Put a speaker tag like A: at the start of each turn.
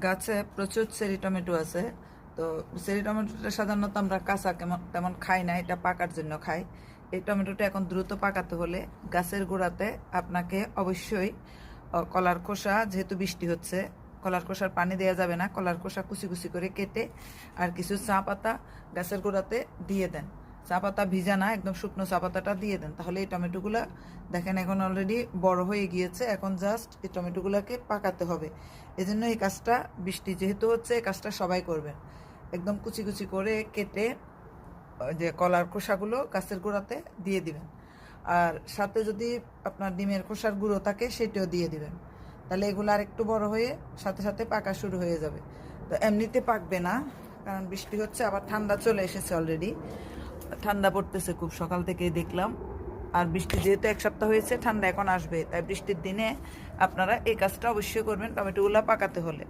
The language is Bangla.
A: গাছে প্রচুর চেরি টমেটো আছে। তো চেরি টমেটোটা সাধারণত আমরা কাঁচা তেমন খাই না, এটা পাকার জন্য খাই। এই টমেটোটা এখন দ্রুত পাকাতে হলে গাছের গোড়াতে আপনাকে অবশ্যই কলার খোসা, যেহেতু বৃষ্টি হচ্ছে কলার খোসার পানি দেওয়া যাবে না, কলার খোসা কুচি কুচি করে কেটে আর কিছু চা পাতা গাছের গোড়াতে দিয়ে দেন। চা পাতা ভিজা না, একদম শুকনো চা পাতাটা দিয়ে দেন, তাহলে এই টমেটোগুলো দেখেন এখন অলরেডি বড় হয়ে গিয়েছে। এখন জাস্ট এই টমেটোগুলোকে পাকাতে হবে। এজন্য এই কাজটা বৃষ্টি যেহেতু হচ্ছে, এই কাজটা সবাই করবেন। একদম কুচি কুচি করে কেটে যে কলার খোসাগুলো গাছের গোড়াতে দিয়ে দিবেন। আর সাথে যদি আপনার ডিমের খোসার গুঁড়ো থাকে সেটাও দিয়ে দিবেন, তাহলে এগুলো আর একটু বড় হয়ে সাথে সাথে পাকা শুরু হয়ে যাবে। তো এমনিতে পাকবে না, কারণ বৃষ্টি হচ্ছে, আবার ঠান্ডা চলে এসেছে অলরেডি। ঠান্ডা পড়তেছে খুব সকাল থেকেই দেখলাম। আর বৃষ্টি যেহেতু এক সপ্তাহ হয়েছে, ঠান্ডা এখন আসবে, তাই বৃষ্টির দিনে আপনারা এই কাজটা অবশ্যই করবেন টমেটোগুলো পাকাতে হলে।